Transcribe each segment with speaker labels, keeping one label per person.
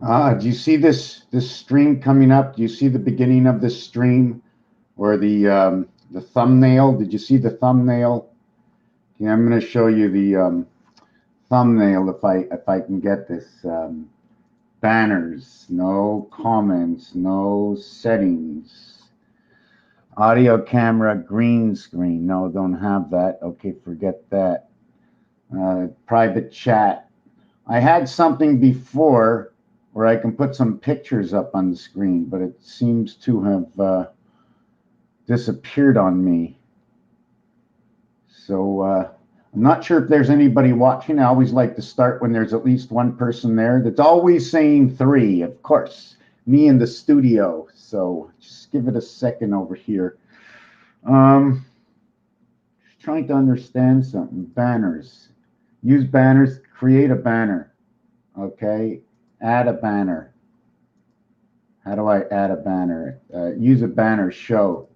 Speaker 1: Do you see this stream coming up? Do you see the beginning of this stream or the thumbnail? Did you see the thumbnail? Yeah, I'm going to show you the thumbnail if I can get this. Banners, no comments, no settings. Audio camera, green screen. No, don't have that. Okay, forget that. Private chat. I had something before where I can put some pictures up on the screen, but it seems to have disappeared on me. So I'm not sure if there's anybody watching. I always like to start when there's at least one person there. That's always saying three, of course. Me in the studio. So just give it a second over here. Just trying to understand something. Banners. Use banners. Create a banner. Okay. Add a banner. How do I add a banner? Use a banner. Show.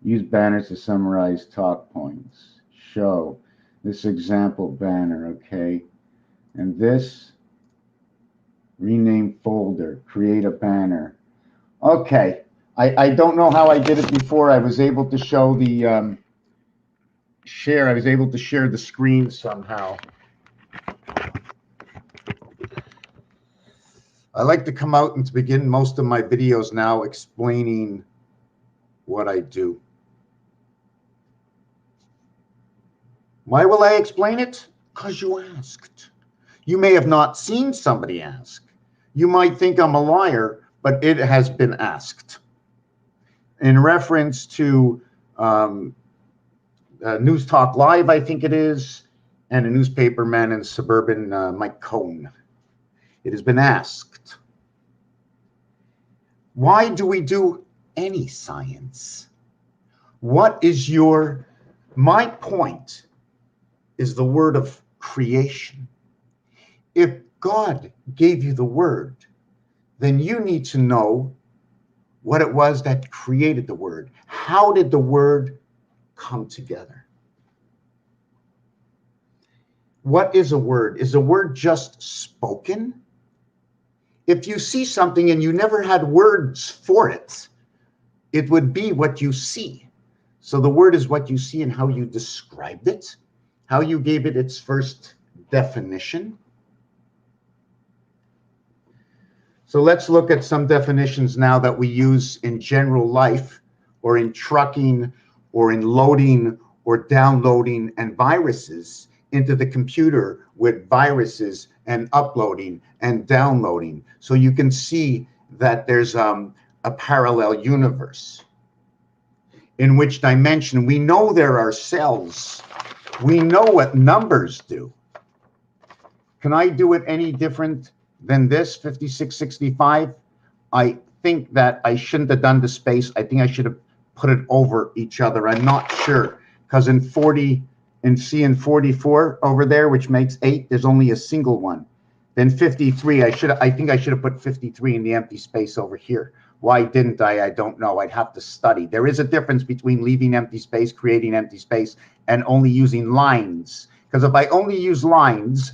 Speaker 1: Use banners to summarize talk points. Show. This example banner, okay? And this, rename folder, create a banner. Okay, I don't know how I did it before. I was able to show the share. I was able to share the screen somehow. I like to come out and to begin most of my videos now explaining what I do. Why will I explain it? Because you asked. You may have not seen somebody ask. You might think I'm a liar, but it has been asked. In reference to News Talk Live, I think it is, and a newspaperman in suburban Mike Cohn. It has been asked. Why do we do any science? What is my point is the word of creation. If God gave you the word, then you need to know what it was that created the word. How did the word come together? What is a word? Is a word just spoken? If you see something and you never had words for it, it would be what you see. So the word is what you see and how you described it, how you gave it its first definition. So let's look at some definitions now that we use in general life or in trucking or in loading or downloading and viruses into the computer with viruses and uploading and downloading. So you can see that there's a parallel universe. In which dimension? We know there are cells. We know what numbers do. Can I do it any different than this, 5665? I think that I shouldn't have done the space. I think I should have put it over each other. I'm not sure, because in 40, and C in 44 over there, which makes 8, there's only a single one. Then 53, I think I should have put 53 in the empty space over here. Why didn't I? I don't know. I'd have to study. There is a difference between leaving empty space, creating empty space, and only using lines. Because if I only use lines,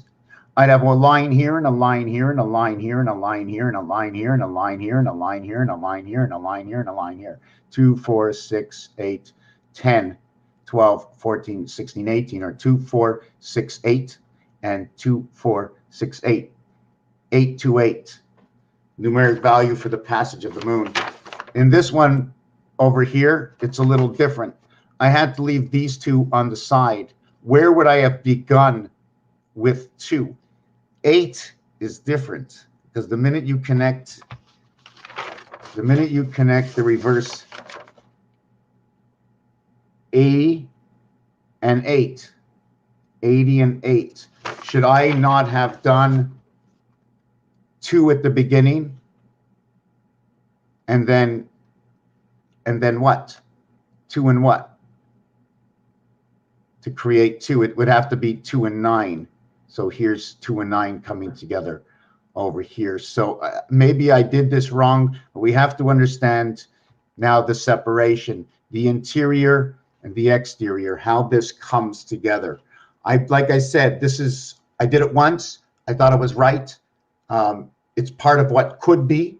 Speaker 1: I'd have a line here and a line here and a line here and a line here and a line here and a line here and a line here and a line here and a line here and a line here. 2, 4, 6, 8, 10, 12, 14, 16, 18, or 2, 4, 6, 8, and 2, 4, 6, 8. 8 to 8. Numeric value for the passage of the moon. In this one over here, it's a little different. I had to leave these two on the side. Where would I have begun with 2? 8 is different because the minute you connect the reverse 80 and 8, 80 and 8, should I not have done 2 at the beginning and then what? 2 and what? To create 2, it would have to be 2 and 9. So here's 2 and 9 coming together over here. So maybe I did this wrong, but we have to understand now the separation, the interior and the exterior, how this comes together. Like I said, I did it once. I thought it was right. It's part of what could be,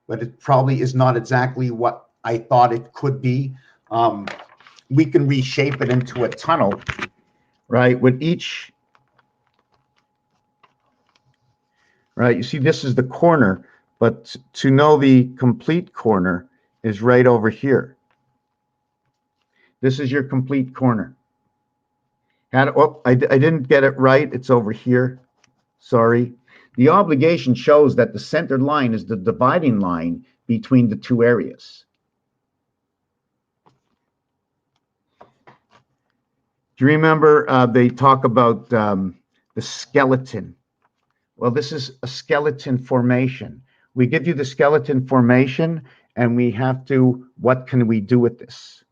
Speaker 1: but it probably is not exactly what I thought it could be. We can reshape it into a tunnel, right? With each, right? You see, this is the corner, but to know the complete corner is right over here. This is your complete corner. Oh, I didn't get it right. It's over here. Sorry. The obligation shows that the centered line is the dividing line between the two areas. Do you remember they talk about the skeleton? Well, this is a skeleton formation. We give you the skeleton formation, and we have to, what can we do with this?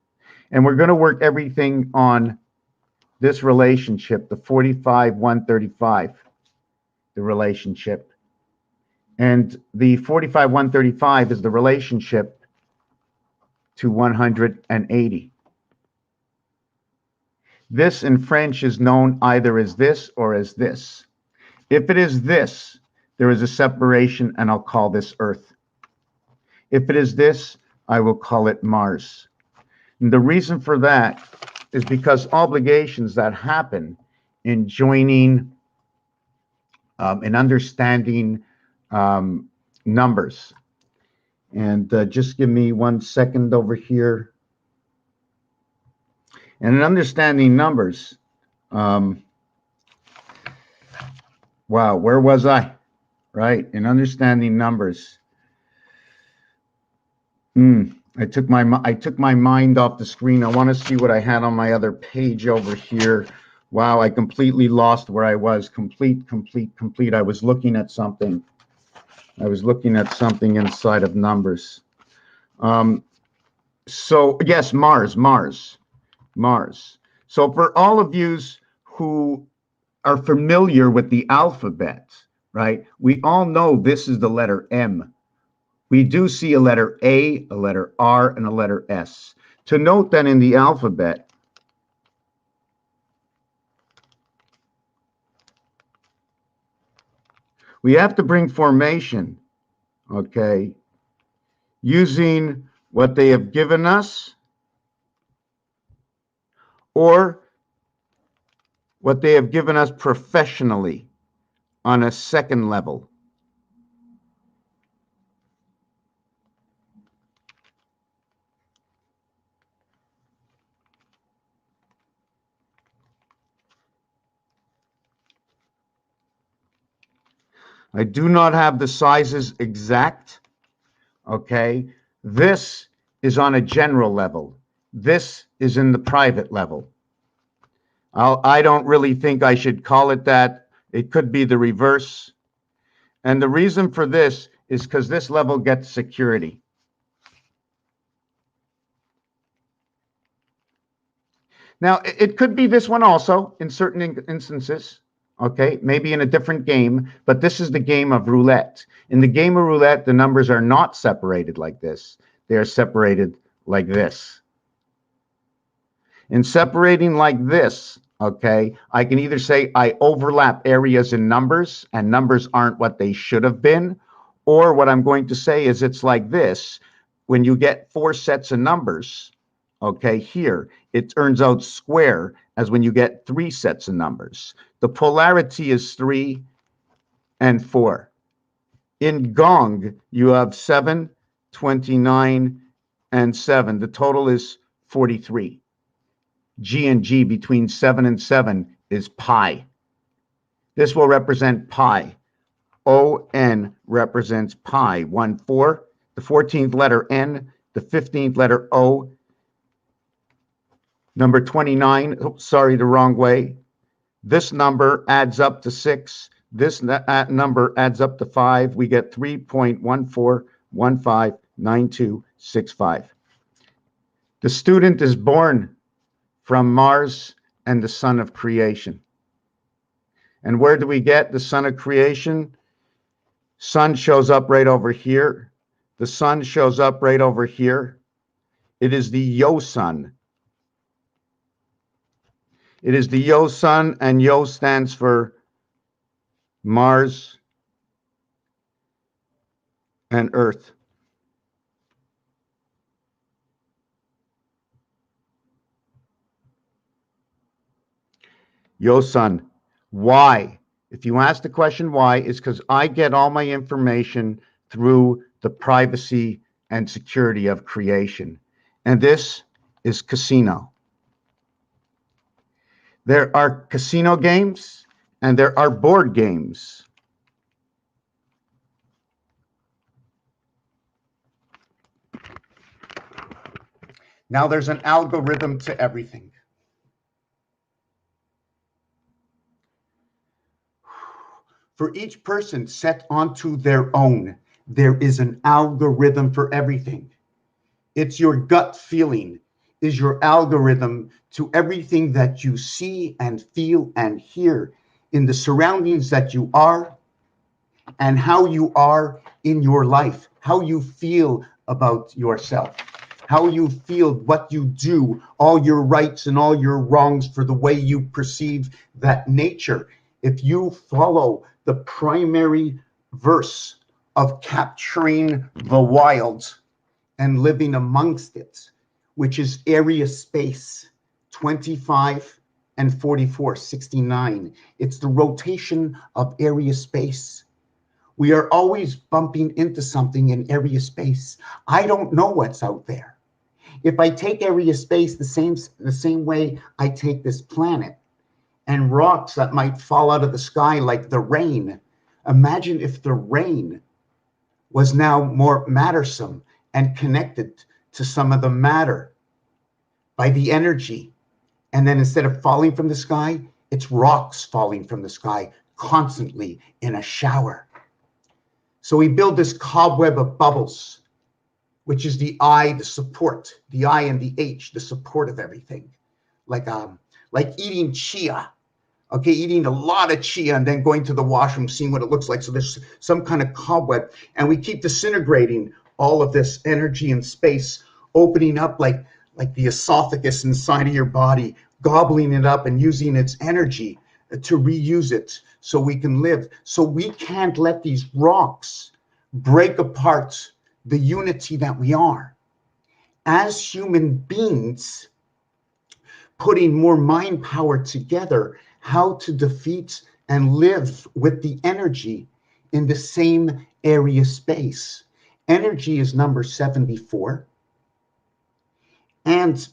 Speaker 1: And we're going to work everything on this relationship, the 45-135, the relationship. And the 45-135 is the relationship to 180. This in French is known either as this or as this. If it is this, there is a separation, and I'll call this Earth. If it is this, I will call it Mars. And the reason for that is because obligations that happen in joining and understanding numbers. And just give me 1 second over here. And in understanding numbers, wow, where was I? Right, in understanding numbers. I took my mind off the screen. I want to see what I had on my other page over here. Wow, I completely lost where I was. Complete. I was looking at something. I was looking at something inside of numbers. So yes, Mars. So for all of you who are familiar with the alphabet, right? We all know this is the letter M. We do see a letter A, a letter R, and a letter S. To note that in the alphabet, we have to bring formation, okay, using what they have given us or what they have given us professionally on a second level. I do not have the sizes exact, okay? This is on a general level. This is in the private level. I don't really think I should call it that. It could be the reverse. And the reason for this is because this level gets security. Now, it could be this one also in certain instances. Okay, maybe in a different game, but this is the game of roulette. In the game of roulette, the numbers are not separated like this. They are separated like this. In separating like this, okay, I can either say I overlap areas in numbers and numbers aren't what they should have been, or what I'm going to say is it's like this. When you get 4 sets of numbers, okay, here, it turns out square as when you get 3 sets of numbers. The polarity is 3 and 4. In Gong, you have 7, 29, and 7. The total is 43. G and G between 7 and 7 is pi. This will represent pi. O-N represents pi. 1, 4. The 14th letter N. The 15th letter O. Number 29. Oh, sorry, the wrong way. This number adds up to 6. This number adds up to 5. We get 3.14159265. The student is born from Mars and the son of creation. And where do we get the son of creation? Sun shows up right over here. The sun shows up right over here. It is the Yo sun. It is the Yo sun, and Yo stands for Mars and earth. Yo, son, why? If you ask the question why, it's because I get all my information through the privacy and security of creation. And this is casino. There are casino games and there are board games. Now there's an algorithm to everything. For each person set onto their own, there is an algorithm for everything. It's your gut feeling is your algorithm to everything that you see and feel and hear in the surroundings that you are and how you are in your life, how you feel about yourself, how you feel, what you do, all your rights and all your wrongs for the way you perceive that nature. If you follow the primary verse of capturing the wild and living amongst it, which is area space 25 and 44, 69. It's the rotation of area space. We are always bumping into something in area space. I don't know what's out there. If I take area space the same way I take this planet and rocks that might fall out of the sky like the rain, imagine if the rain was now more mattersome and connected to some of the matter by the energy. And then instead of falling from the sky, it's rocks falling from the sky constantly in a shower. So we build this cobweb of bubbles, which is the I, the support, the I and the H, the support of everything. Like eating chia, okay, eating a lot of chia and then going to the washroom, seeing what it looks like. So there's some kind of cobweb, and we keep disintegrating all of this energy and space, opening up like the esophagus inside of your body, gobbling it up and using its energy to reuse it so we can live. So we can't let these rocks break apart the unity that we are. As human beings, putting more mind power together, how to defeat and live with the energy in the same area space. Energy is number 74. And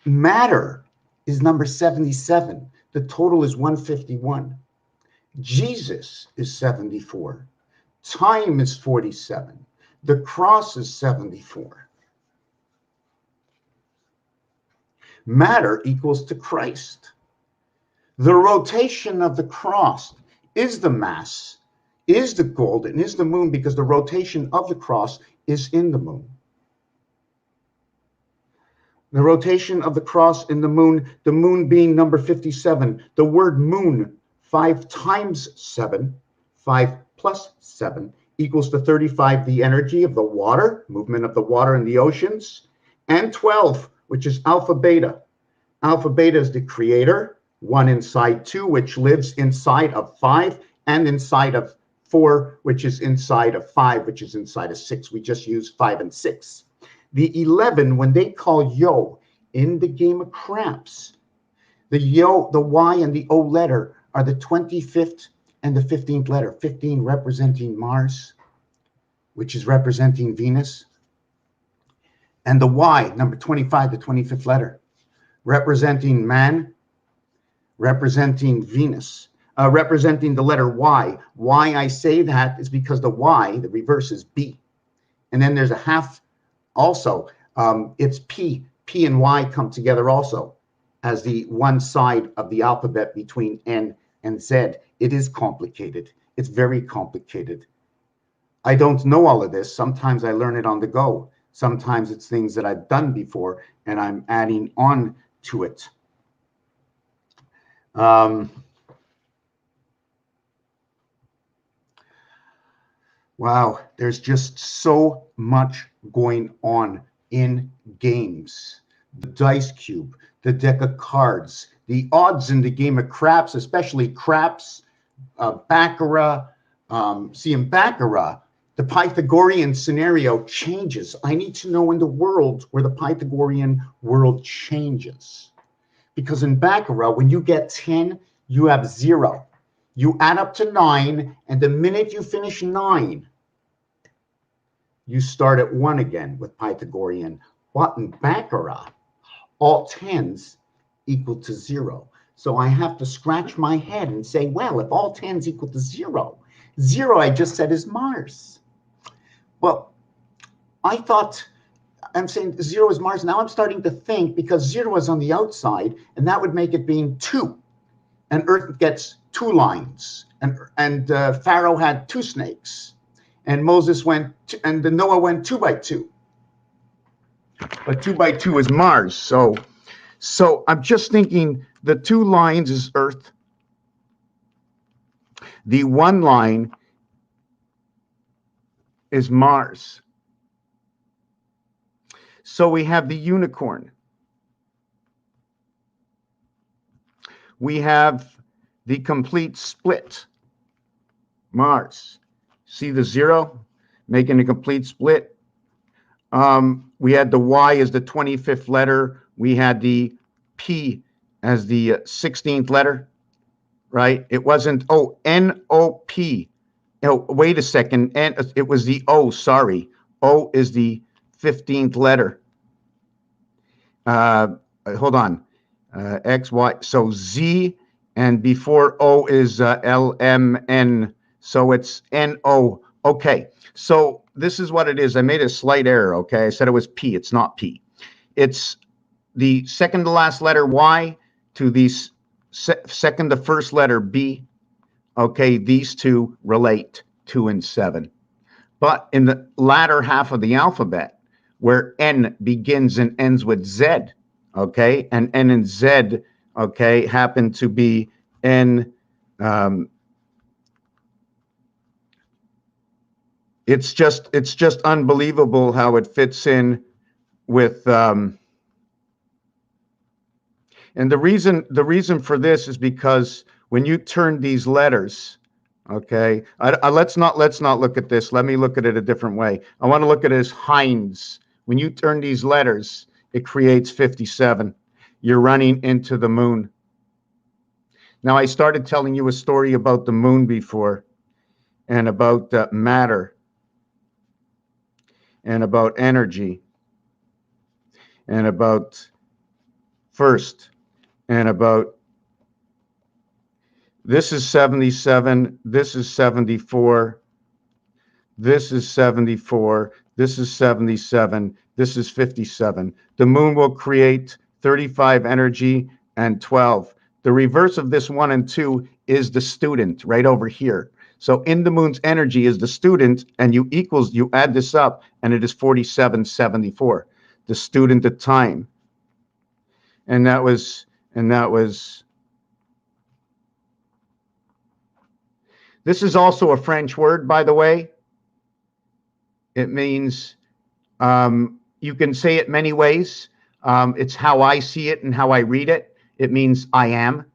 Speaker 1: matter is number 77. The total is 151. Jesus is 74. Time is 47. The cross is 74. Matter equals to Christ. The rotation of the cross is the mass, is the gold, and is the moon, because the rotation of the cross is in the moon. The rotation of the cross in the moon being number 57. The word moon, 5 times 7, 5 plus 7, equals to 35, the energy of the water, movement of the water in the oceans, and 12, which is alpha beta. Alpha beta is the creator, 1 inside 2, which lives inside of 5, and inside of 4, which is inside of 5, which is inside of 6. We just use 5 and 6. The 11, when they call yo in the game of craps, the yo, the Y, and the O letter are the 25th and the 15th letter. 15 representing Mars, which is representing Venus. And the Y, number 25, the 25th letter, representing man, representing Venus, representing the letter Y. Why I say that is because the Y, the reverse, is B. And then there's a half. Also, it's P. P and Y come together also as the one side of the alphabet between N and Z. It is complicated. It's very complicated. I don't know all of this. Sometimes I learn it on the go. Sometimes it's things that I've done before and I'm adding on to it. Wow, there's just so much going on in games. The dice cube, the deck of cards, the odds in the game of craps, especially craps, baccarat. See, in baccarat, the Pythagorean scenario changes. I need to know in the world where the Pythagorean world changes. Because in Baccarat, when you get 10, you have 0. You add up to 9, and the minute you finish 9, you start at 1 again with Pythagorean. But in Baccarat, all 10s equal to 0. So I have to scratch my head and say, well, if all 10s equal to 0, 0 I just said is Mars. Well, I thought, I'm saying 0 is Mars. Now I'm starting to think, because 0 is on the outside, and that would make it being 2. And Earth gets 2 lines. And Pharaoh had 2 snakes. And Moses went, and Noah went 2 by 2. But 2 by 2 is Mars. So I'm just thinking the 2 lines is Earth. The 1 line is Mars. So we have the unicorn. We have the complete split, Mars. See the 0 making a complete split? We had the Y as the 25th letter. We had the P as the 16th letter, right? It wasn't, oh, N-O-P. Oh, wait a second. It was the O, sorry. O is the 15th letter. Hold on. X, Y. So Z, and before O is L, M, N. So it's N-O. Okay. So this is what it is. I made a slight error, okay? I said it was P. It's not P. It's the second to last letter Y to the second to first letter B. Okay, these two relate, 2 and 7. But in the latter half of the alphabet, where N begins and ends with Z, okay, and N and Z, okay, happen to be N. It's just unbelievable how it fits in with. And the reason for this is because when you turn these letters, okay, let's not look at this. Let me look at it a different way. I want to look at it as Heinz. When you turn these letters, it creates 57. You're running into the moon. Now, I started telling you a story about the moon before, and about matter, and about energy, and about first, and about this is 77, this is 74, this is 74, this is 77, this is 57. The moon will create 35 energy and 12. The reverse of this 1 and 2 is the student right over here. So in the moon's energy is the student, and you add this up, and it is 4774. The student at time. And that was this is also a French word, by the way. It means, you can say it many ways. It's how I see it and how I read it. It means I am.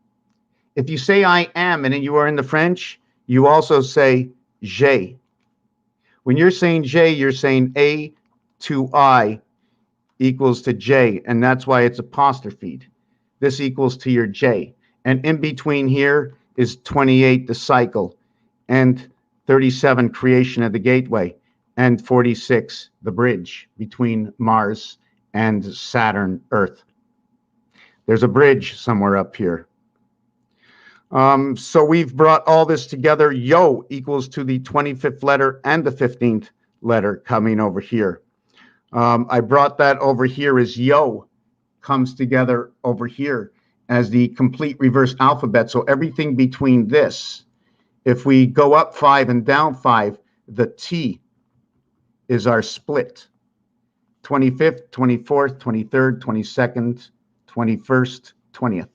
Speaker 1: If you say I am and then you are in the French, you also say j'ai. When you're saying j'ai, you're saying A to I equals to J, and that's why it's apostrophed. This equals to your J. And in between here is 28, the cycle, and 37, creation of the gateway, and 46, the bridge between Mars and Saturn, Earth. There's a bridge somewhere up here. So we've brought all this together. Yo equals to the 25th letter and the 15th letter coming over here. I brought that over here as yo comes together over here as the complete reverse alphabet. So everything between this, if we go up 5 and down 5, the T is our split. 25th, 24th, 23rd, 22nd, 21st, 20th.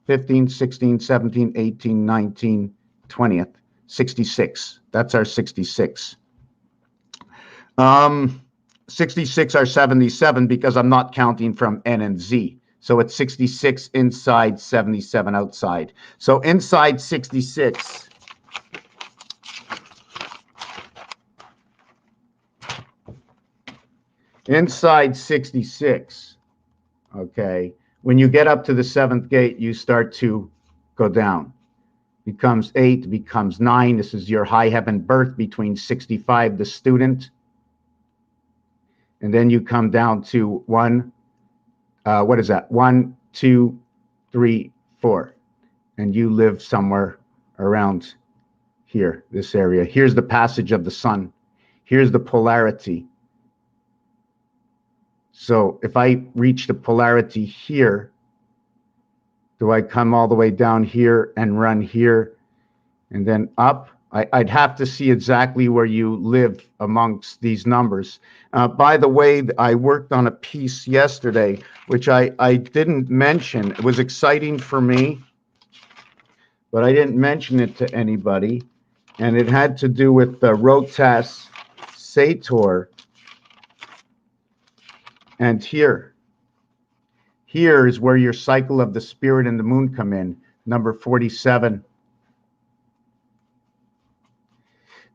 Speaker 1: 15, 16, 17, 18, 19, 20th, 66. That's our 66. 66 are 77 because I'm not counting from N and Z. So it's 66 inside, 77 outside. So inside 66, inside 66, okay, when you get up to the 7th gate, you start to go down. Becomes 8, becomes 9. This is your high heaven birth between 65, the student. And then you come down to 1, what is that? 1, 2, 3, 4. And you live somewhere around here, this area. Here's the passage of the sun. Here's the polarity. So if I reach the polarity here, do I come all the way down here and run here and then up? I'd have to see exactly where you live amongst these numbers. By the way, I worked on a piece yesterday, which I didn't mention. It was exciting for me, but I didn't mention it to anybody. And it had to do with the Rotas Sator. And here is where your cycle of the spirit and the moon come in, number 47.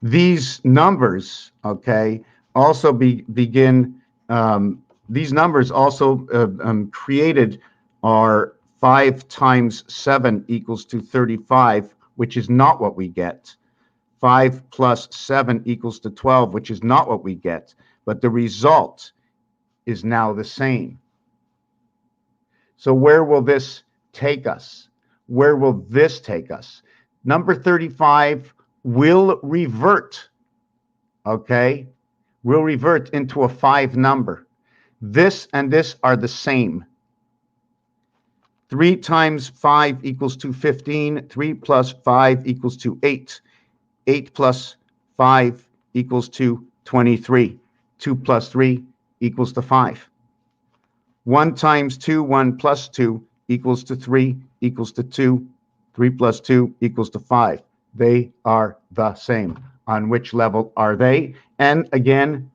Speaker 1: These numbers, okay, also begin, these numbers also created are 5 times 7 equals to 35, which is not what we get. 5 plus 7 equals to 12, which is not what we get. But the result is now the same. So where will this take us? Where will this take us? Number 35 will revert, okay? Will revert into a 5 number. This and this are the same. 3 times 5 equals to 15. 3 plus 5 equals to 8. 8 plus 5 equals to 23. 2 plus 3 equals to 5. 1 times 2, 1 plus 2 equals to 3 equals to 2. 3 plus 2 equals to 5. They are the same. On which level are they? And again,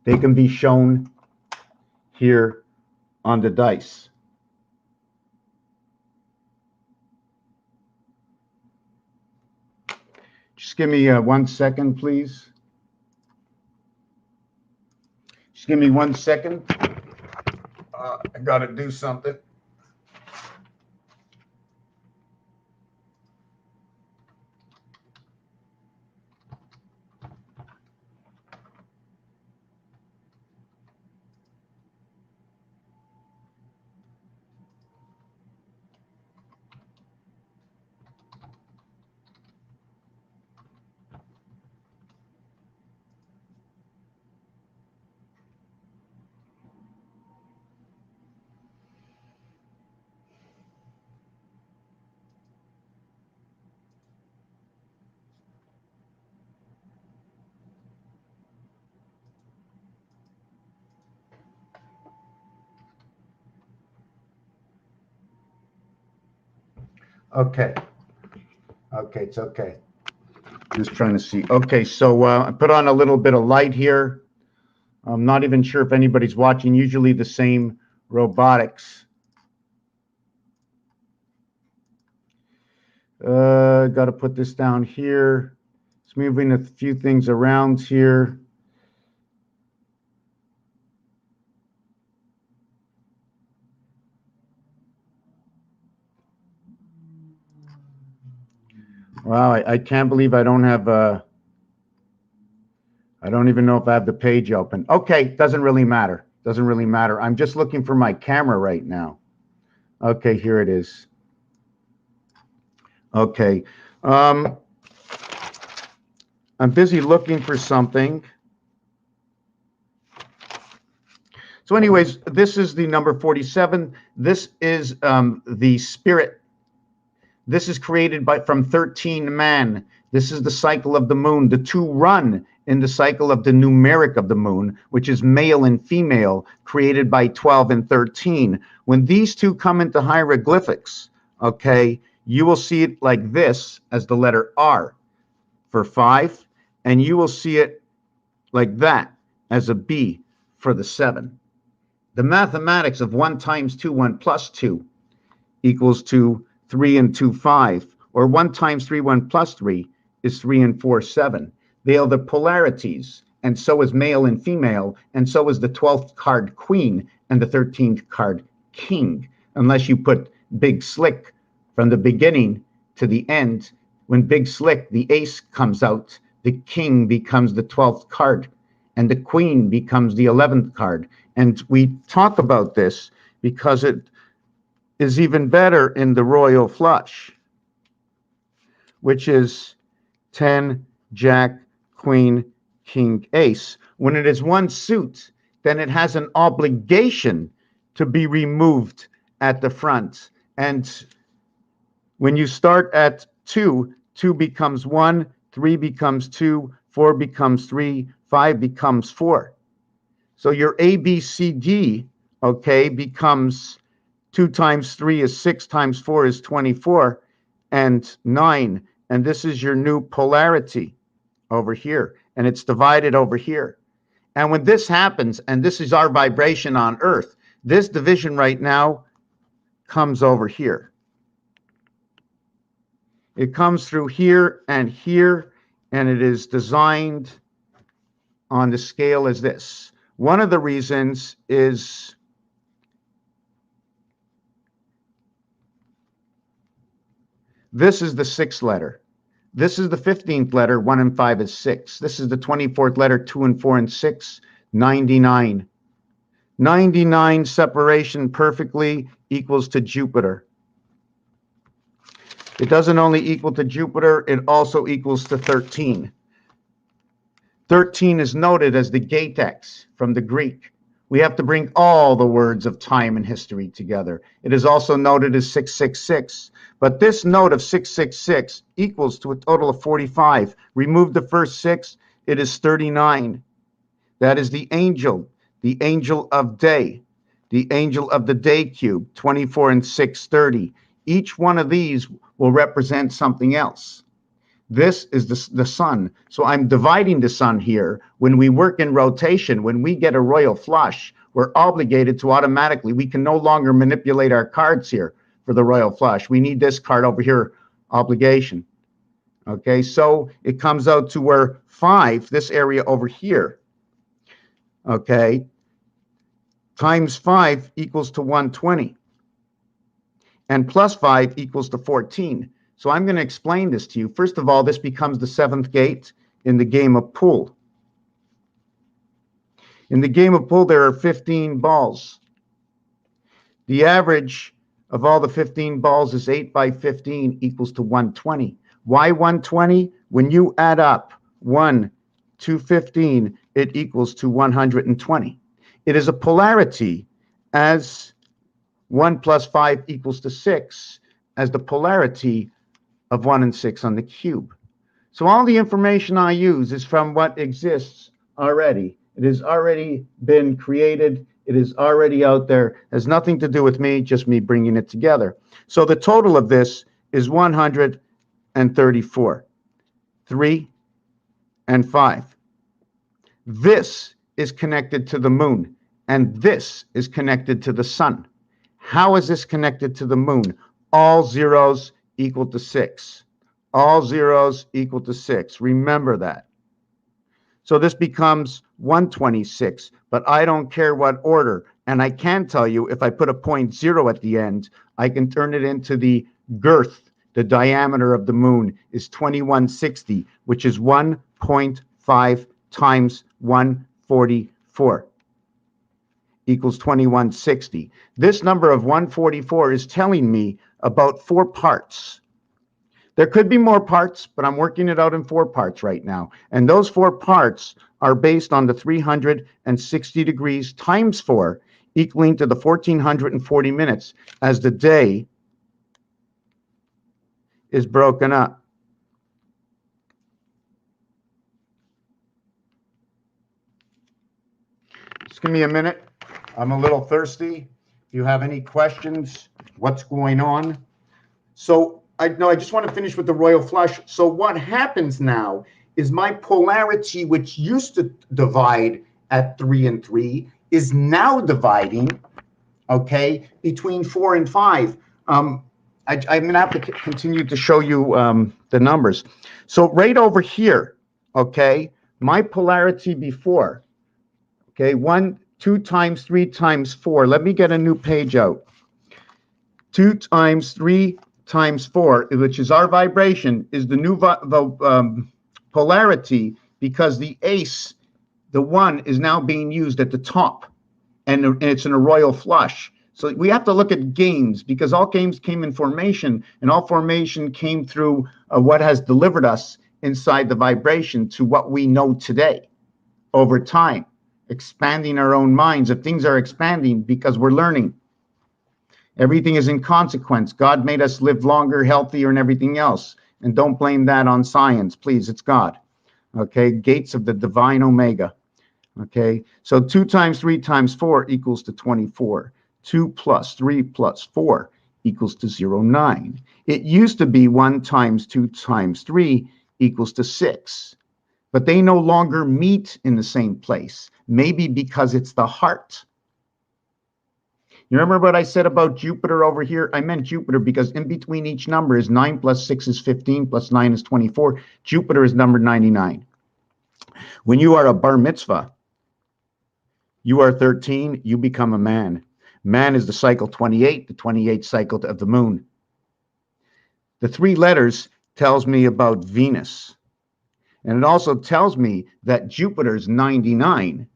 Speaker 1: they can be shown here on the dice. Just give me 1 second, please. Just give me 1 second. I got to do something. Okay. Okay, it's okay. Just trying to see. Okay, so I put on a little bit of light here. I'm not even sure if anybody's watching. Usually the same robotics. Got to put this down here. It's moving a few things around here. Wow, I can't believe I don't have I don't even know if I have the page open. Okay, doesn't really matter. Doesn't really matter. I'm just looking for my camera right now. Okay, here it is. Okay. I'm busy looking for something. So anyways, this is the number 47. This is the spirit. This is created from 13 man. This is the cycle of the moon. The two run in the cycle of the numeric of the moon, which is male and female, created by 12 and 13. When these two come into hieroglyphics, okay, you will see it like this as the letter R for 5, and you will see it like that as a B for the 7. The mathematics of 1 times 2, 1 plus 2 equals to 3 and 2, 5, or 1 times 3, 1 plus 3 is 3 and 4, 7. They are the polarities and so is male and female, and so is the 12th card queen and the 13th card king, unless you put Big Slick from the beginning to the end. When Big Slick, the ace, comes out, the king becomes the 12th card, and the queen becomes the 11th card. And we talk about this because it is even better in the royal flush, which is 10, Jack, Queen, King, Ace. When it is one suit, then it has an obligation to be removed at the front. And when you start at 2, 2 becomes 1, 3 becomes 2, 4 becomes 3, 5 becomes 4. So your A, B, C, D, okay, becomes 2 times 3 is 6 times 4 is 24, and 9. And this is your new polarity over here. And it's divided over here. And when this happens, and this is our vibration on Earth, this division right now comes over here. It comes through here, and it is designed on the scale as this. One of the reasons is this is the 6th letter. This is the 15th letter. 1 and 5 is 6. This is the 24th letter. 2 and 4 and 6, 99. 99 separation perfectly equals to Jupiter. It doesn't only equal to Jupiter, it also equals to 13. 13 is noted as the gatex from the Greek. We have to bring all the words of time and history together. It is also noted as 666. But this note of 666 equals to a total of 45. Remove the first 6, it is 39. That is the angel of day, the angel of the day cube, 24 and 6, 30. Each one of these will represent something else. This is the sun. So I'm dividing the sun here. When we work in rotation, when we get a royal flush, we're obligated to automatically, we can no longer manipulate our cards here for the royal flush. We need this card over here, obligation. Okay, so it comes out to where 5, this area over here, okay, times 5 equals to 120. And plus 5 equals to 14. So I'm going to explain this to you. First of all, this becomes the 7th gate in the game of pool. In the game of pool, there are 15 balls. The average of all the 15 balls is 8 by 15 equals to 120. Why 120? When you add up 1 to 15, it equals to 120. It is a polarity as 1 plus 5 equals to 6 as the polarity of 1 and 6 on the cube. So all the information I use is from what exists already. It has already been created. It is already out there. It has nothing to do with me, just me bringing it together. So the total of this is 134. 3 and 5. This is connected to the moon, and this is connected to the sun. How is this connected to the moon? All zeros equal to 6. All zeros equal to 6. Remember that. So this becomes 126, but I don't care what order. And I can tell you, if I put a 0.0 at the end, I can turn it into the girth. The diameter of the moon is 2160, which is 1.5 times 144. Equals 2160. This number of 144 is telling me about 4 parts. There could be more parts, but I'm working it out in 4 parts right now. And those 4 parts are based on the 360 degrees times 4, equaling to the 1440 minutes as the day is broken up. Just give me a minute. I'm a little thirsty. If you have any questions, what's going on? So I just want to finish with the royal flush. So what happens now is my polarity, which used to divide at 3 and 3, is now dividing, okay, between 4 and 5. I'm going to have to continue to show you the numbers. So right over here, okay, my polarity before, okay, 1, 2 times 3 times 4. Let me get a new page out. 2 times 3 times 4, which is our vibration, is the new polarity, because the ace, the 1, is now being used at the top, and it's in a royal flush. So we have to look at games, because all games came in formation, and all formation came through what has delivered us inside the vibration to what we know today over time, expanding our own minds. If things are expanding, because we're learning. Everything is in consequence. God made us live longer, healthier, and everything else. And don't blame that on science, please. It's God. Okay, gates of the divine omega. Okay, so 2 times 3 times 4 equals to 24. 2 plus 3 plus 4 equals to 0.9. It used to be 1 times 2 times 3 equals to 6. But they no longer meet in the same place. Maybe because it's the heart. You remember what I said about Jupiter over here? I meant Jupiter because in between each number is 9 plus 6 is 15 plus 9 is 24. Jupiter is number 99. When you are a bar mitzvah, you are 13, you become a man. Man is the cycle 28, the 28th cycle of the moon. The 3 letters tells me about Venus. And it also tells me that Jupiter's 99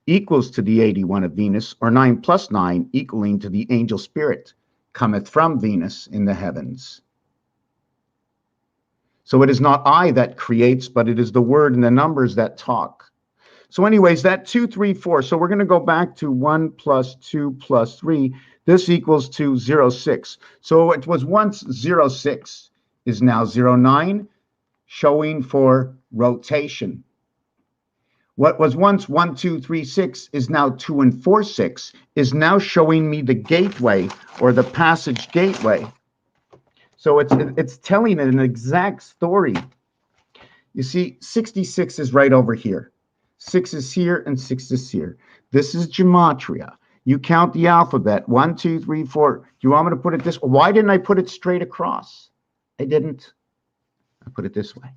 Speaker 1: equals to the 81 of Venus, or 9 plus 9 equaling to the angel spirit cometh from Venus in the heavens. So it is not I that creates, but it is the word and the numbers that talk. So anyways, that 2, 3, 4. So we're going to go back to 1 plus 2 plus 3. This equals to 0.6. So it was once 0.6 is now 0.9, showing for rotation. What was once 1, 2, 3, 6 is now 2 and 4, 6, is now showing me the gateway or the passage gateway. So it's telling it an exact story. You see, 66 is right over here. 6 is here and 6 is here. This is gematria. You count the alphabet. 1, 2, 3, 4. Do you want me to put it this way? Why didn't I put it straight across? I didn't. I put it this way.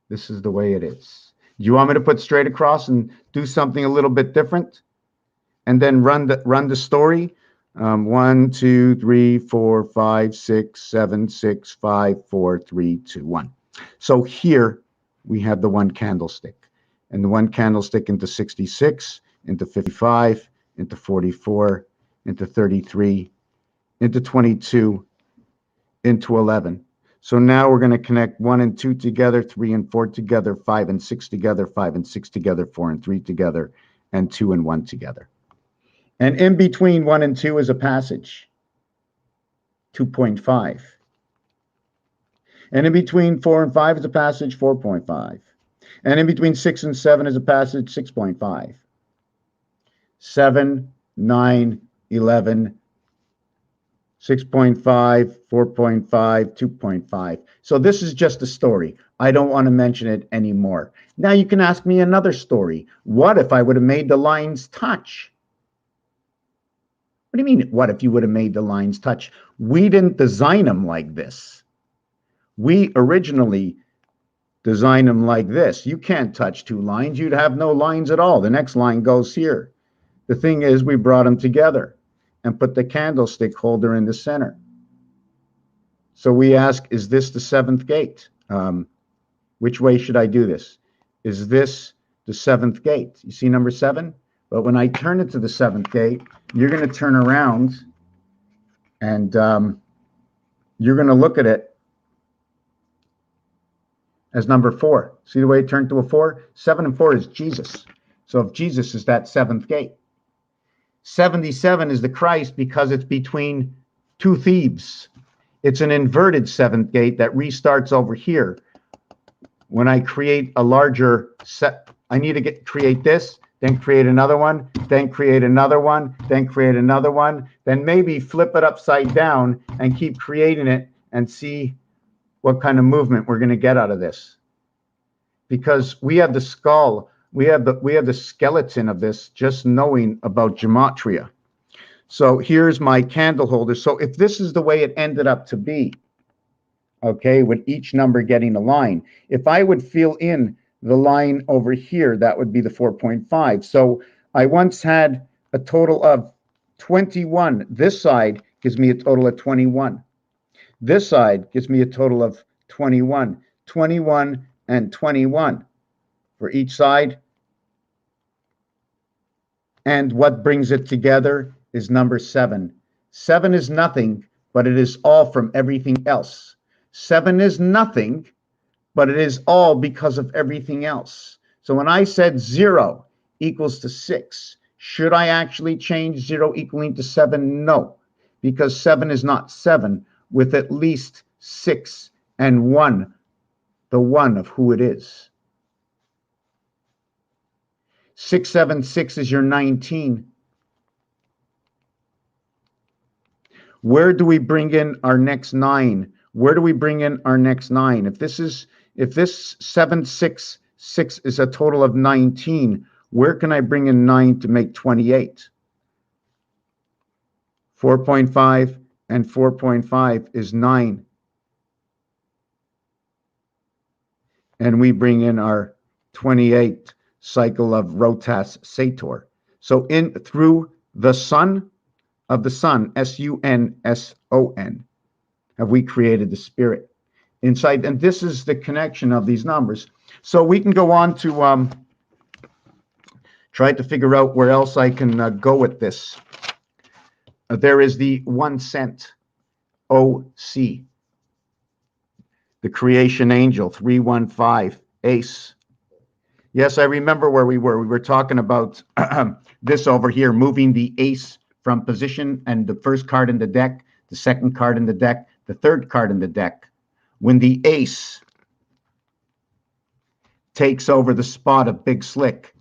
Speaker 1: This is the way it is. Do you want me to put straight across and do something a little bit different? And then run the story? 1, 2, 3, 4, 5, 6, 7, 6, 5, 4, 3, 2, 1. So here we have the 1 candlestick. And the 1 candlestick into 66, into 55, into 44, into 33, into 22, into 11. So now we're going to connect 1 and 2 together, 3 and 4 together, 5 and 6 together, 5 and 6 together, 4 and 3 together, and 2 and 1 together. And in between 1 and 2 is a passage, 2.5. And in between 4 and 5 is a passage, 4.5. And in between 6 and 7 is a passage, 6.5. 7, 9, 11, 6.5, 4.5, 2.5. So this is just a story. I don't want to mention it anymore. Now you can ask me another story. What if I would have made the lines touch? What do you mean, what if you would have made the lines touch? We didn't design them like this. We originally designed them like this. You can't touch 2 lines. You'd have no lines at all. The next line goes here. The thing is, we brought them together and put the candlestick holder in the center. So we ask, is this the 7th gate? Which way should I do this? Is this the 7th gate? You see number 7? But when I turn it to the 7th gate, you're going to turn around and you're going to look at it as number 4. See the way it turned to a 4? 7 and 4 is Jesus. So if Jesus is that 7th gate. 77 is the Christ because it's between 2 thieves. It's an inverted 7th gate that restarts over here. When I create a larger set, I need to create this, then create another one, then create another one, then create another one, then maybe flip it upside down and keep creating it and see what kind of movement we're going to get out of this. Because we have the skull, we have the skeleton of this just knowing about gematria. So here's my candle holder. So if this is the way it ended up to be, okay, with each number getting a line, if I would fill in the line over here, that would be the 4.5. So I once had a total of 21. This side gives me a total of 21. This side gives me a total of 21. 21 and 21 for each side. And what brings it together is number 7. 7 is nothing, but it is all from everything else. 7 is nothing, but it is all because of everything else. So when I said 0 equals to 6, should I actually change 0 equaling to 7? No, because 7 is not 7 with at least 6 and 1, the 1 of who it is. 6, 7, 6 is your 19. Where do we bring in our next 9? Where do we bring in our next 9? If this 7, 6, 6 is a total of 19, where can I bring in 9 to make 28? 4.5 and 4.5 is 9. And we bring in our 28 cycle of Rotas Sator. So in through the Son of the Son, S-U-N-S-O-N, have we created the Spirit inside. And this is the connection of these numbers. So we can go on to try to figure out where else I can go with this. There is the 1 cent, OC. The creation angel, 315, ace. Yes, I remember where we were. We were talking about this over here, moving the ace from position, and the first card in the deck, the second card in the deck, the third card in the deck. When the ace takes over the spot of Big Slick,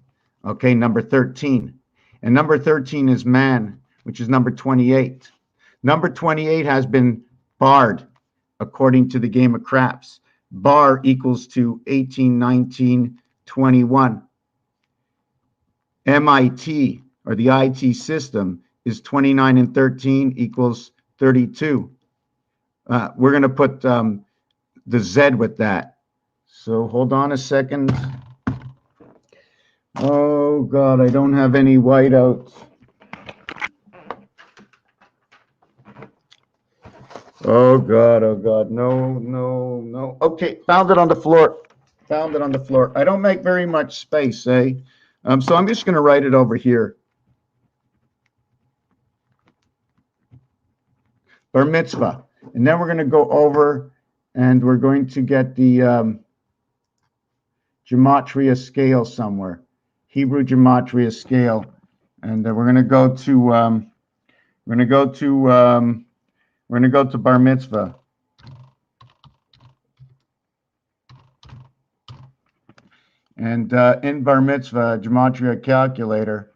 Speaker 1: okay, number 13. And number 13 is man, which is number 28. Number 28 has been barred according to the game of craps. Bar equals to 18, 19, 21. MIT, or the IT system, is 29 and 13 equals 32. We're going to put the Z with that. So hold on a second. Oh, God, I don't have any whiteouts. Oh, God, no. Okay, found it on the floor. Found it on the floor. I don't make very much space, eh? So I'm just going to write it over here. Bar mitzvah. And then we're going to go over and we're going to get the gematria scale somewhere. Hebrew gematria scale. And we're going to go to bar mitzvah. And in bar mitzvah, gematria calculator,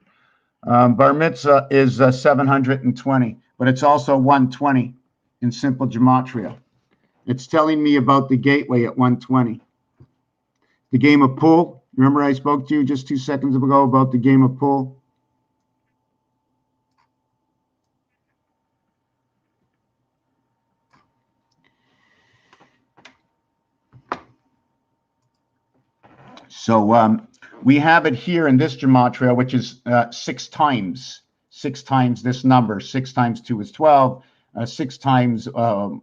Speaker 1: bar mitzvah is 720, but it's also 120 in simple gematria. It's telling me about the gateway at 120. The game of pool. Remember I spoke to you just 2 seconds ago about the game of pool? So we have it here in this gematria, which is 6 times. 6 times this number. 6 times 2 is 12. 6 times 1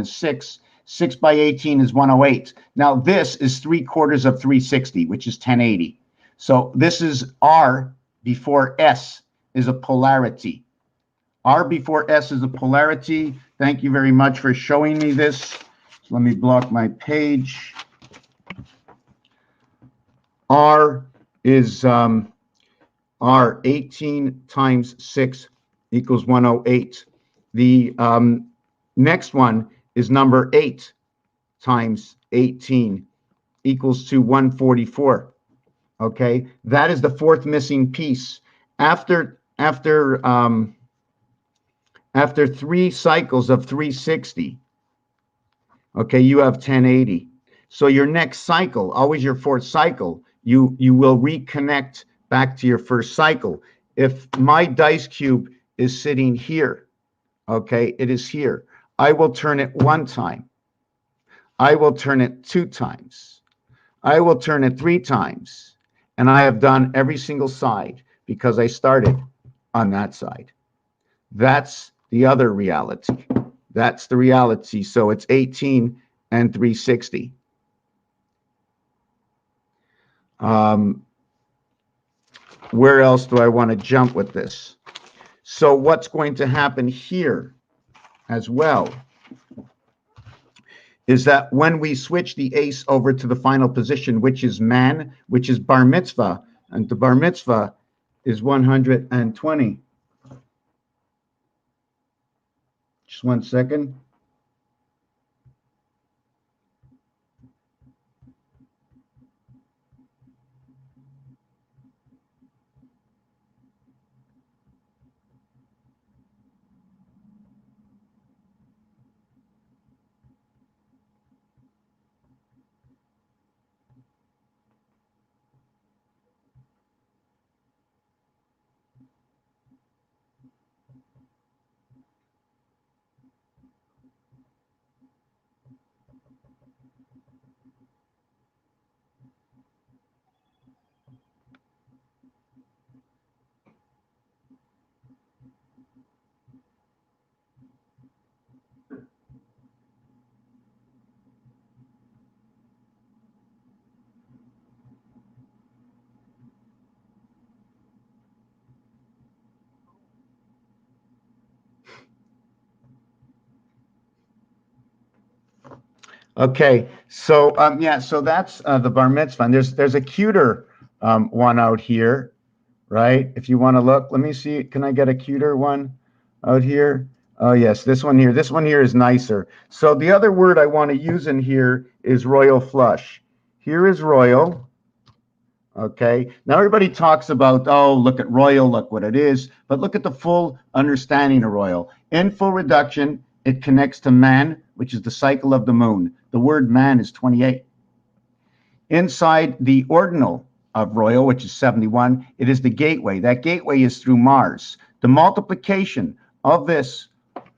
Speaker 1: is 6. 6 by 18 is 108. Now this is 3/4 of 360, which is 1080. So this is R before S is a polarity. R before S is a polarity. Thank you very much for showing me this. So let me block my page. R is R 18 times 6 equals 108. The next one is number 8 times 18 equals to 144. Okay, that is the 4th missing piece. After 3 cycles of 360, okay, you have 1080. So your next cycle, always your 4th cycle, you will reconnect back to your 1st cycle. If my dice cube is sitting here, okay, it is here. I will turn it 1 time. I will turn it 2 times. I will turn it 3 times, and I have done every single side because I started on that side. That's the other reality. That's the reality. So it's 18 and 360. Where else do I want to jump with this? So what's going to happen here as well is that when we switch the ace over to the final position, which is man, which is bar mitzvah, and the bar mitzvah is 120. Just 1 second. Okay, so yeah, so that's the bar mitzvah. And there's a cuter one out here, right? If you want to look, let me see. Can I get a cuter one out here? Oh yes, this one here. This one here is nicer. So the other word I want to use in here is royal flush. Here is royal. Okay, now everybody talks about, oh, look at royal, look what it is, but look at the full understanding of royal. In full reduction, it connects to man, which is the cycle of the moon. The word man is 28. Inside the ordinal of royal, which is 71, it is the gateway. That gateway is through Mars. The multiplication of this,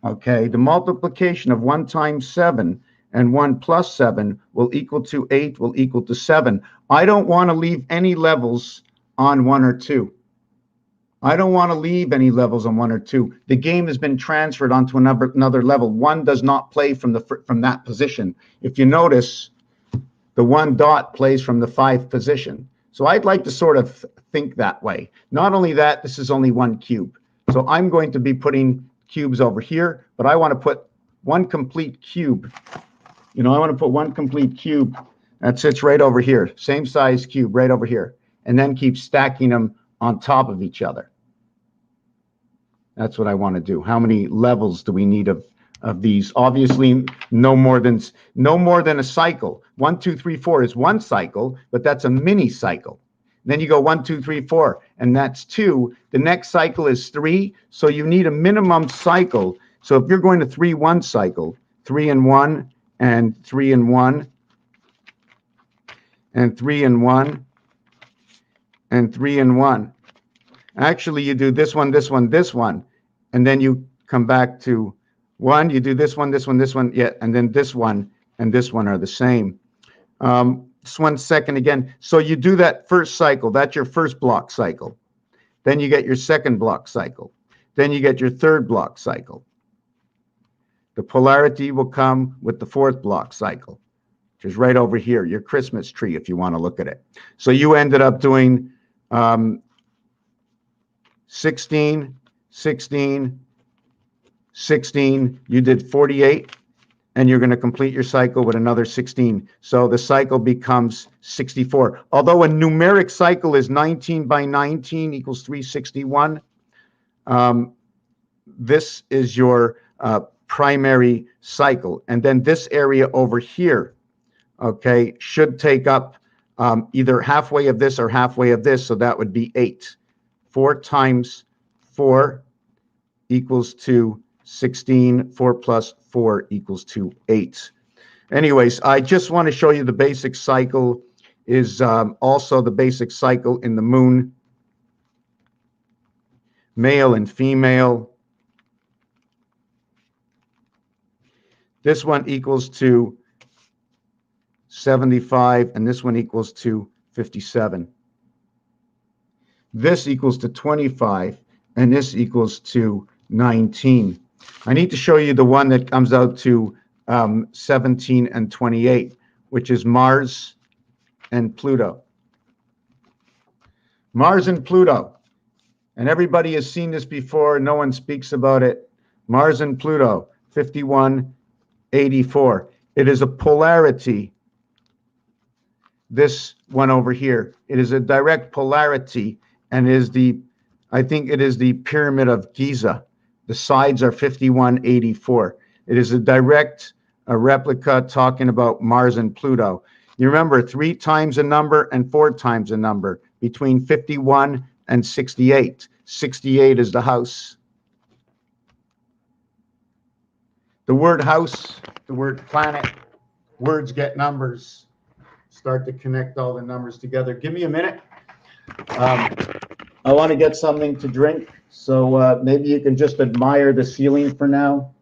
Speaker 1: okay, the multiplication of 1 times 7 and 1 plus 7 will equal to 8, will equal to 7. I don't want to leave any levels on 1 or 2. I don't want to leave any levels on 1 or 2. The game has been transferred onto another level. 1 does not play from that position. If you notice, the 1 dot plays from the 5 position. So I'd like to sort of think that way. Not only that, this is only 1 cube. So I'm going to be putting cubes over here, but I want to put 1 complete cube. You know, I want to put 1 complete cube that sits right over here, same size cube right over here, and then keep stacking them on top of each other. That's what I want to do. How many levels do we need of these? Obviously, no more than a cycle. 1, 2, 3, 4 is 1 cycle, but that's a mini cycle. Then you go 1, 2, 3, 4, and that's 2. The next cycle is 3, so you need a minimum cycle. So if you're going to 3-1 cycle, 3 and 1, and 3 and 1, and 3 and 1, and 3 and 1. Actually, you do this one, this one, this one, and then you come back to 1. You do this one, this one, this one, yeah, and then this one and this one are the same. Just 1 second again. So you do that first cycle. That's your first block cycle. Then you get your second block cycle. Then you get your third block cycle. The polarity will come with the 4th block cycle, which is right over here, your Christmas tree, if you want to look at it. So you ended up doing 16, 16, 16. You did 48, and you're going to complete your cycle with another 16. So the cycle becomes 64. Although a numeric cycle is 19 by 19 equals 361, this is your primary cycle. And then this area over here, okay, should take up either halfway of this or halfway of this, so that would be 8. 4 times 4 equals to 16. 4 plus 4 equals to 8. Anyways, I just want to show you the basic cycle is also the basic cycle in the moon, male and female. This one equals to 75, and this one equals to 57. This equals to 25, and this equals to 19. I need to show you the one that comes out to 17 and 28, which is Mars and Pluto. Mars and Pluto. And everybody has seen this before. No one speaks about it. Mars and Pluto, 5184. It is a polarity. This one over here. It is a direct polarity, and is I think it is the Pyramid of Giza. The sides are 5184. It is a direct replica talking about Mars and Pluto. You remember 3 times a number and 4 times a number between 51 and 68. 68 is the house. The word house, the word planet, words get numbers. Start to connect all the numbers together. Give me a minute. I want to get something to drink, so maybe you can just admire the ceiling for now.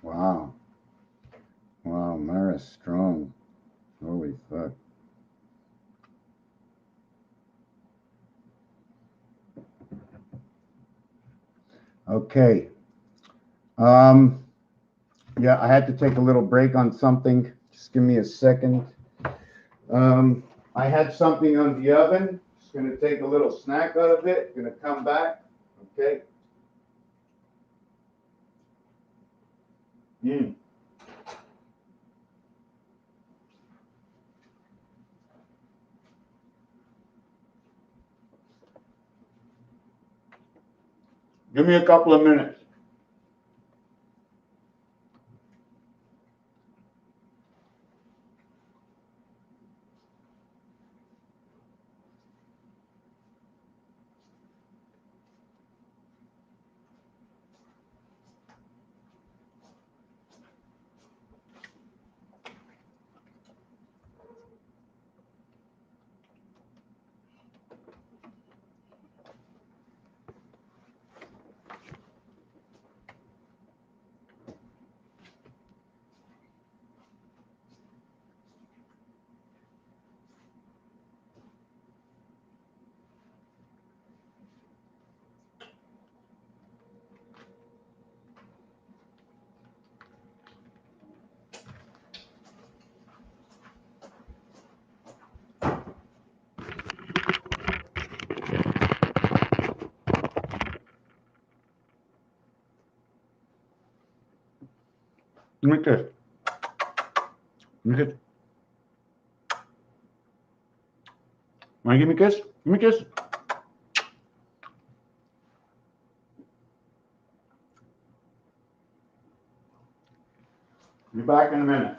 Speaker 1: Wow. Wow, Mara's strong. Holy fuck. Okay. Yeah, I had to take a little break on something. Just give me a second. I had something on the oven. Just going to take a little snack out of it. Going to come back. Okay. Give me a couple of minutes. Give me a kiss. Give me a kiss. Want to give me a kiss? Give me a kiss. Be back in a minute.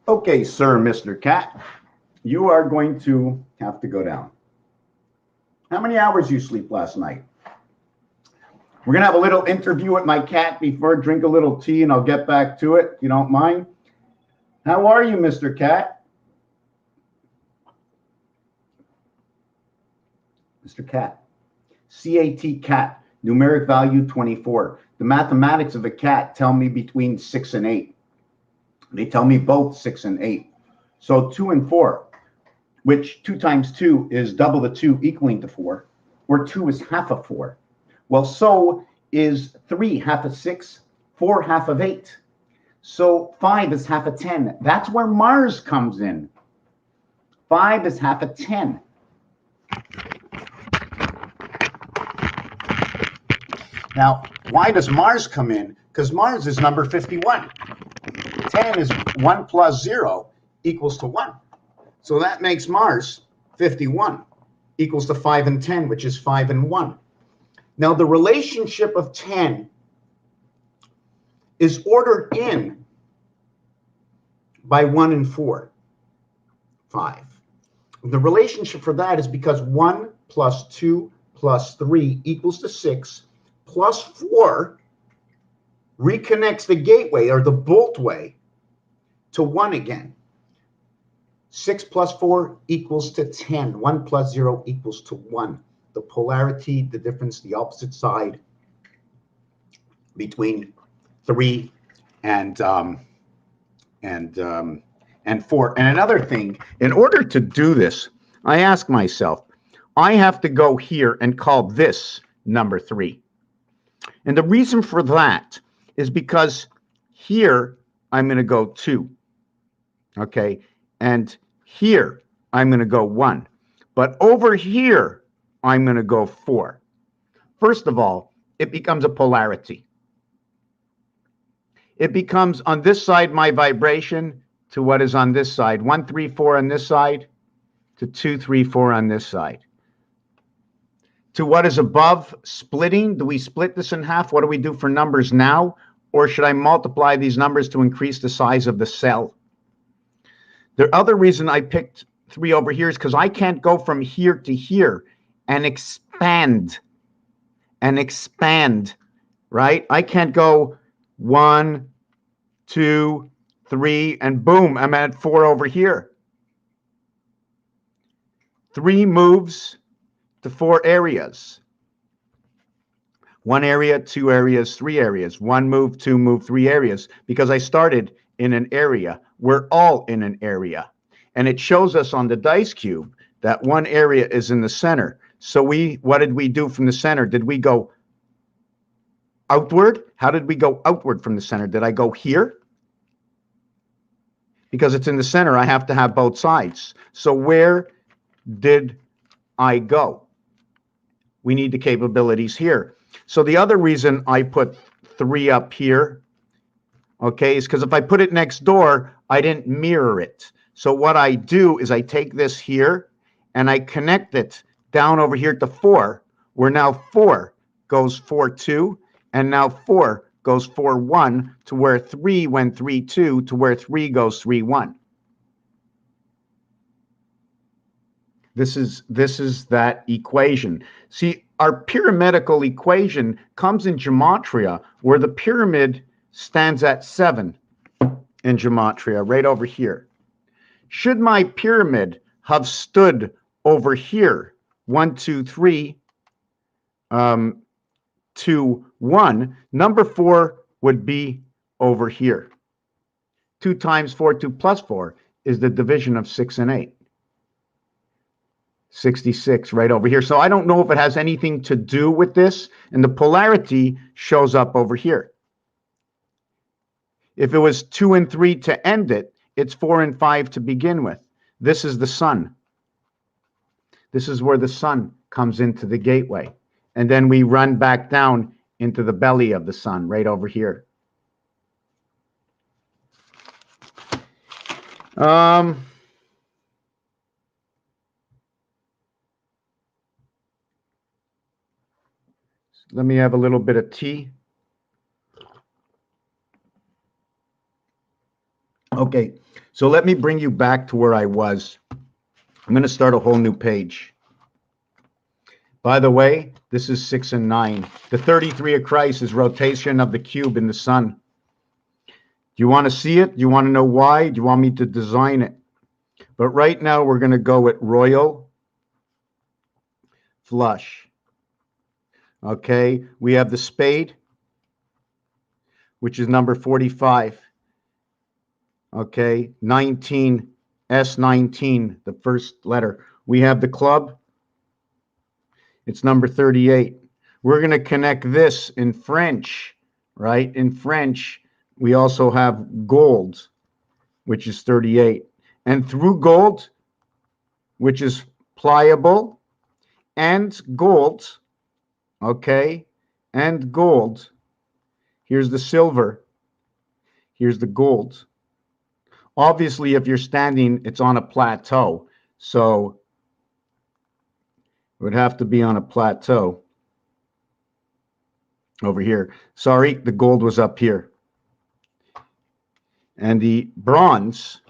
Speaker 1: Okay, sir, Mr. Cat, you are going to have to go down. How many hours you sleep last night? We're going to have a little interview with my cat before, drink a little tea, and I'll get back to it, if you don't mind. How are you, Mr. Cat? Mr. Cat. C-A-T, cat, numeric value 24. The mathematics of a cat tell me between 6 and 8. They tell me both 6 and 8. So 2 and 4, which 2 times 2 is double the 2 equaling to 4, or 2 is half of 4. Well, so is 3 half of 6, 4 half of 8. So 5 is half of 10. That's where Mars comes in. 5 is half of 10. Now, why does Mars come in? Because Mars is number 51. 10 is 1 plus 0 equals to 1. So that makes Mars 51 equals to 5 and 10, which is 5 and 1. Now, the relationship of 10 is ordered in by 1 and 4, 5. The relationship for that is because 1 plus 2 plus 3 equals to 6, plus 4 reconnects the gateway or the boltway to 1 again. 6 plus 4 equals to 10. 1 plus 0 equals to 1. The polarity, the difference, the opposite side between 3 and 4. And another thing, in order to do this, I ask myself, I have to go here and call this number 3. And the reason for that is because here I'm going to go 2. Okay, and here I'm going to go 1. But over here, I'm going to go 4. First of all, it becomes a polarity. It becomes on this side my vibration to what is on this side. 1, 3, 4 on this side to 2, 3, 4 on this side. To what is above splitting. Do we split this in half? What do we do for numbers now? Or should I multiply these numbers to increase the size of the cell? The other reason I picked 3 over here is because I can't go from here to here and expand, right? I can't go 1, 2, 3, and boom, I'm at 4 over here. 3 moves to 4 areas. 1 area, 2 areas, 3 areas. 1 move, 2 move, 3 areas. Because I started in an area. We're all in an area. And it shows us on the dice cube that 1 area is in the center. So what did we do from the center? Did we go outward? How did we go outward from the center? Did I go here? Because it's in the center, I have to have both sides. So where did I go? We need the capabilities here. So the other reason I put 3 up here, okay, is because if I put it next door, I didn't mirror it. So what I do is I take this here and I connect it down over here to 4, where now 4 goes 4, 2, and now 4 goes 4, 1, to where 3 went 3, 2, to where 3 goes 3, 1. This is that equation. See, our pyramidal equation comes in gematria, where the pyramid stands at 7 in gematria, right over here. Should my pyramid have stood over here, 1, 2, 3, 2, 1, number 4 would be over here. 2 times 4, 2 plus 4 is the division of 6 and 8. 66 right over here. So I don't know if it has anything to do with this, and the polarity shows up over here. If it was 2 and 3 to end it, it's 4 and 5 to begin with. This is the sun. This is where the sun comes into the gateway. And then we run back down into the belly of the sun right over here. Let me have a little bit of tea. Okay, so let me bring you back to where I was. I'm going to start a whole new page. By the way, this is 6 and 9. The 33 of Christ is rotation of the cube in the sun. Do you want to see it? Do you want to know why? Do you want me to design it? But right now we're going to go with royal flush. Okay, we have the spade, which is number 45. Okay, 19, S19, the first letter. We have the club. It's number 38. We're going to connect this in French, right? In French, we also have gold, which is 38. And through gold, which is pliable, and gold, okay, and gold. Here's the silver. Here's the gold. Obviously, if you're standing, it's on a plateau. So it would have to be on a plateau over here. Sorry, the gold was up here. And the bronze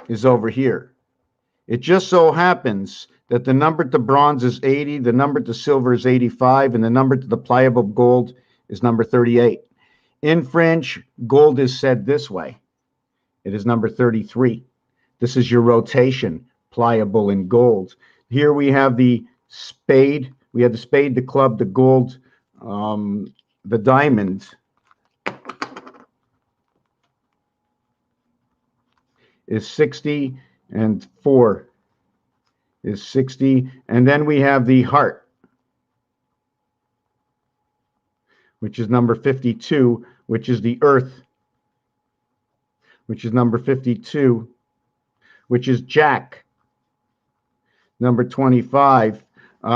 Speaker 1: is over here. It just so happens that the number to bronze is 80, the number to silver is 85, and the number to the pliable gold is number 38. In French, gold is said this way. It is number 33. This is your rotation, pliable in gold. Here we have the spade. We have the spade, the club, the gold, the diamond. Is 60, and 4 is 60. And then we have the heart, which is number 52, which is the earth, which is number 52, which is Jack, number 25,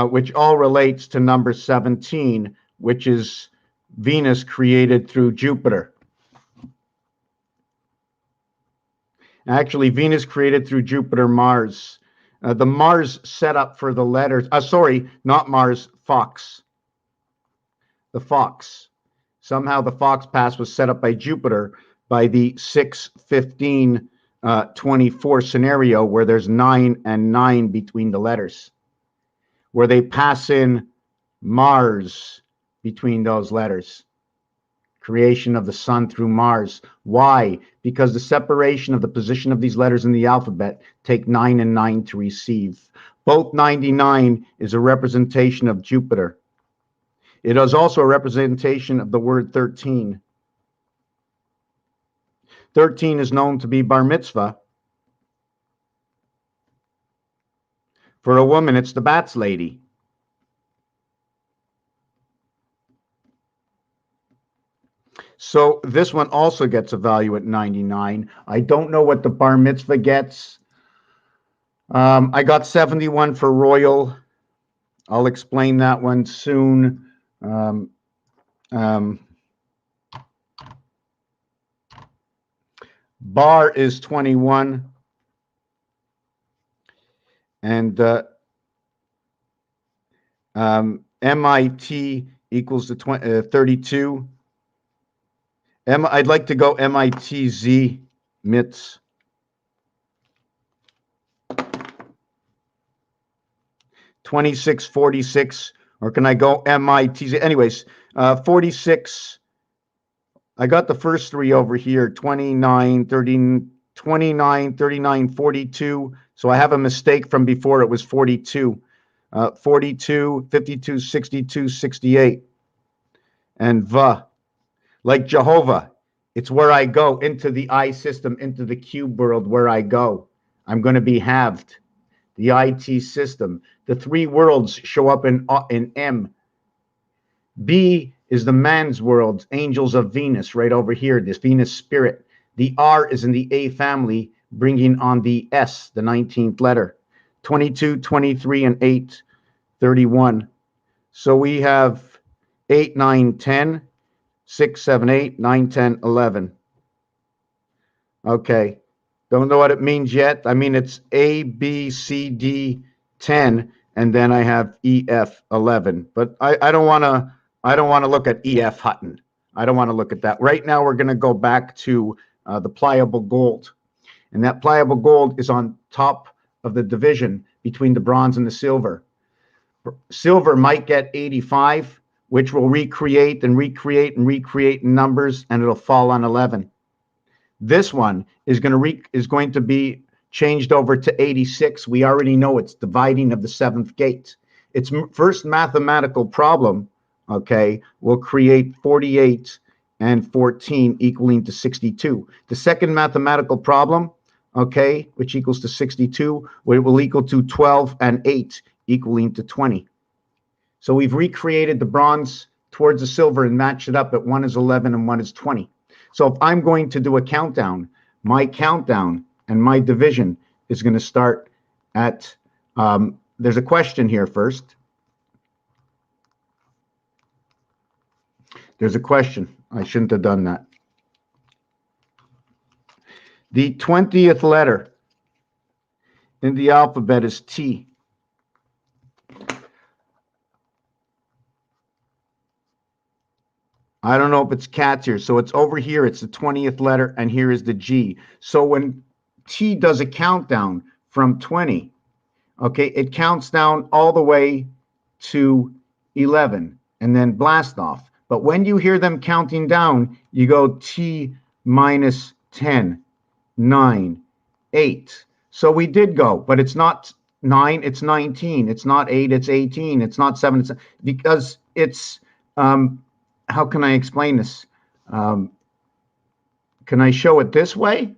Speaker 1: which all relates to number 17, which is Venus created through Jupiter. Actually, Venus created through Jupiter, Mars. The Mars set up for the letters. Sorry, not Mars, Fox. The Fox. Somehow the Fox pass was set up by Jupiter by the 6-15-24 scenario, where there's 9 and 9 between the letters, where they pass in Mars between those letters. creation of the sun through Mars. Why? Because the separation of the position of these letters in the alphabet take 9 and 9 to receive. Both 99 is a representation of Jupiter. It is also a representation of the word 13. 13 is known to be bar mitzvah. For a woman, it's the bats lady. So this one also gets a value at 99. I don't know what the bar mitzvah gets. I got 71 for royal. I'll explain that one soon. Bar is 21. And MIT equals to 32. I'd like to go MITZ MITS. 2646, or can I go MITZ? Anyways, 46. I got the first three over here, 29, 30, 29, 39, 42. So I have a mistake from before. It was 42. 42, 52, 62, 68. And VA, like Jehovah, it's where I go, into the I system, into the cube world where I go. I'm going to be halved. The IT system. The three worlds show up in M. B is the man's world, angels of Venus, right over here, this Venus spirit. The R is in the A family, bringing on the S, the 19th letter. 22, 23, and 8, 31. So we have 8, 9, 10, 6, 7, 8, 9, 10, 11. Okay. Don't know what it means yet. I mean, it's A, B, C, D, 10, and then I have E, F, 11. But I don't want to look at E, F, Hutton. I don't want to look at that. Right now, we're going to go back to the pliable gold. And that pliable gold is on top of the division between the bronze and the silver. Silver might get 85, which will recreate and recreate and recreate in numbers, and it'll fall on 11. This one is going to be changed over to 86. We already know it's dividing of the seventh gate. Its first mathematical problem, okay, will create 48 and 14 equaling to 62. The second mathematical problem, okay, which equals to 62, will equal to 12 and 8 equaling to 20. So we've recreated the bronze towards the silver and matched it up at 1 is 11 and 1 is 20. So if I'm going to do a countdown, my countdown and my division is going to start at, there's a question here first. There's a question. I shouldn't have done that. The 20th letter in the alphabet is T. I don't know if it's cats here. So it's over here. It's the 20th letter, and here is the G. So when T does a countdown from 20, okay, it counts down all the way to 11 and then blast off. But when you hear them counting down, you go T minus 10, 9, 8. So we did go, but it's not 9, it's 19. It's not 8, it's 18. It's not 7, it's because it's how can I explain this? Can I show it this way?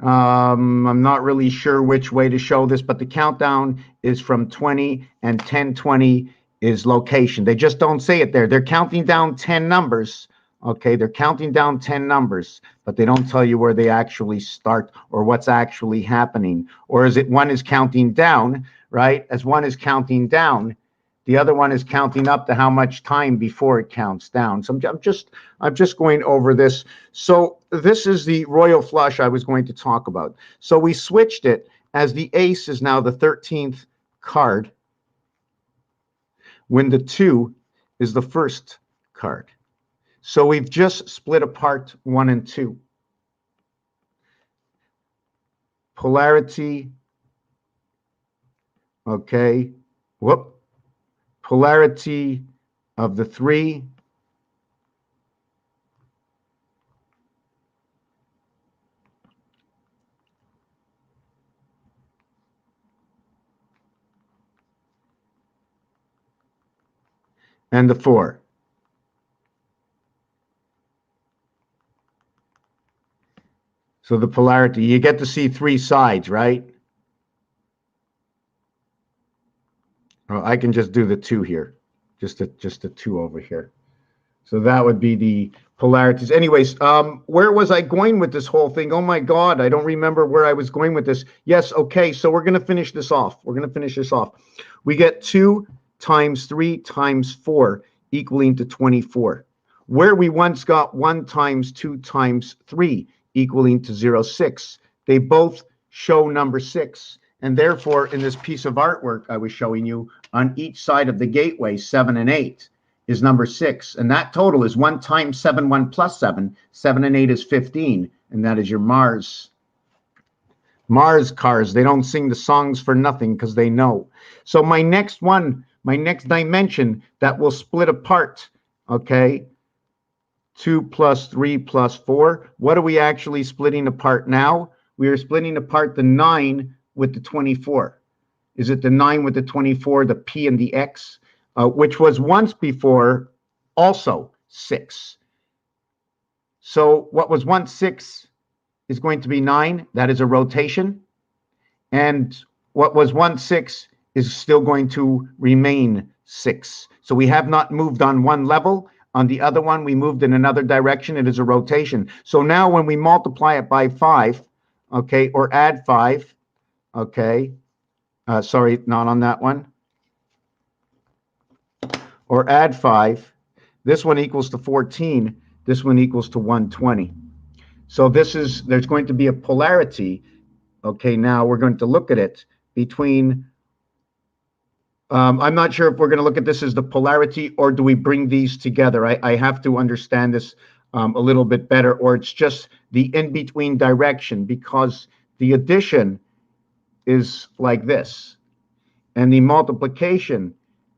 Speaker 1: I'm not really sure which way to show this, but the countdown is from 20, and 1020 is location. They just don't say it there. They're counting down 10 numbers. Okay, they're counting down 10 numbers, but they don't tell you where they actually start or what's actually happening. Or is it one is counting down, right? As one is counting down, the other one is counting up to how much time before it counts down. So I'm just going over this. So this is the royal flush I was going to talk about. So we switched it as the ace is now the 13th card, when the 2 is the first card. So we've just split apart 1 and 2. Polarity. Okay. Whoop. Polarity of the 3 and the 4. So the polarity, you get to see 3 sides, right? Well, I can just do the 2 here, just the 2 over here. So that would be the polarities. Anyways, where was I going with this whole thing? Oh my God, I don't remember where I was going with this. Yes, okay, so we're going to finish this off. We get 2 times 3 times 4 equaling to 24. Where we once got 1 times 2 times 3 equaling to 0.6. They both show number 6. And therefore, in this piece of artwork I was showing you, on each side of the gateway, 7 and 8 is number 6. And that total is 1 times 7, 1 plus 7. 7 and 8 is 15. And that is your Mars. Mars cars. They don't sing the songs for nothing because they know. So my next dimension that will split apart, okay, 2 plus 3 plus 4. What are we actually splitting apart now? We are splitting apart the 9 with the 24. Is it the 9 with the 24, the P and the X, which was once before also 6. So what was once 6 is going to be 9. That is a rotation. And what was once 6 is still going to remain 6. So we have not moved on one level. On the other one, we moved in another direction. It is a rotation. So now when we multiply it by 5, okay, or add 5, okay, sorry, not on that one, or add 5, this one equals to 14, this one equals to 120. So there's going to be a polarity, okay, now we're going to look at it between, I'm not sure if we're going to look at this as the polarity or do we bring these together. I have to understand this a little bit better, or it's just the in-between direction, because the addition is like this and the multiplication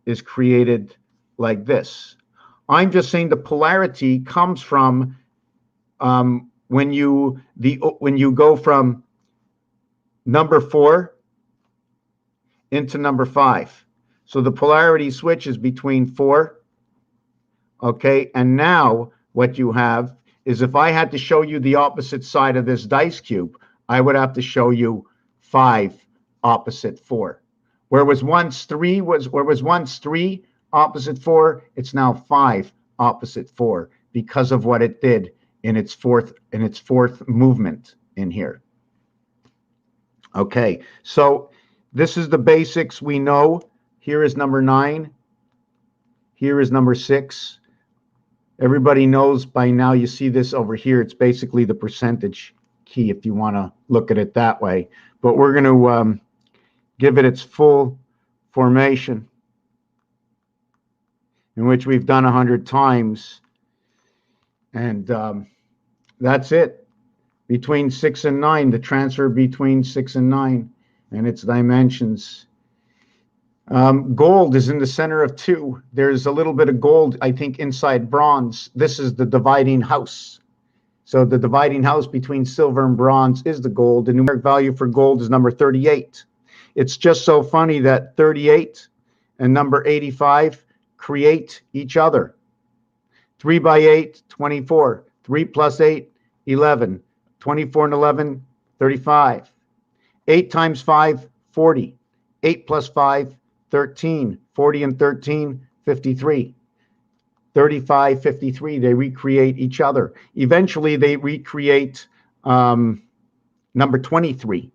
Speaker 1: is created like this. I'm just saying the polarity comes from when you go from number 4 into number 5. So the polarity switches between 4, okay, and now what you have is, if I had to show you the opposite side of this dice cube, I would have to show you 5 opposite 4. Where was once 3 opposite 4, it's now 5 opposite 4 because of what it did in its fourth movement in here. Okay, so this is the basics we know. Here is number 9. Here is number 6. Everybody knows by now, you see this over here, it's basically the percentage key if you want to look at it that way. But we're going to give it its full formation, in which we've done 100 times. And that's it. Between 6 and 9, the transfer between 6 and 9 and its dimensions. Gold is in the center of 2. There's a little bit of gold, I think, inside bronze. This is the dividing house. So the dividing house between silver and bronze is the gold. The numeric value for gold is number 38. It's just so funny that 38 and number 85 create each other. 3 by 8, 24. 3 plus 8, 11. 24 and 11, 35. 8 times 5, 40. 8 plus 5, 13. 40 and 13, 53. 35, 53, they recreate each other. Eventually, they recreate number 23,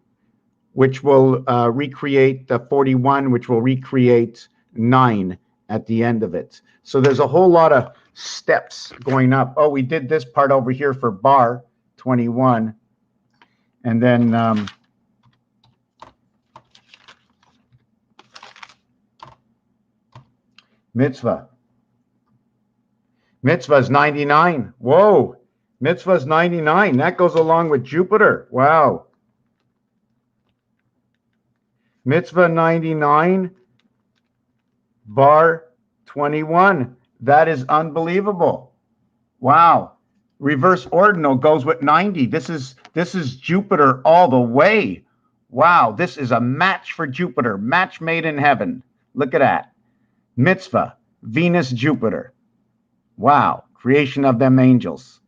Speaker 1: which will recreate the 41, which will recreate 9 at the end of it. So there's a whole lot of steps going up. Oh, we did this part over here for bar 21. And then mitzvah. Mitzvah is 99. Whoa. Mitzvah is 99. That goes along with Jupiter. Wow. Mitzvah 99, bar 21. That is unbelievable. Wow. Reverse ordinal goes with 90. This is Jupiter all the way. Wow. This is a match for Jupiter. Match made in heaven. Look at that. Mitzvah.
Speaker 2: Venus, Jupiter. Wow, creation of them angels.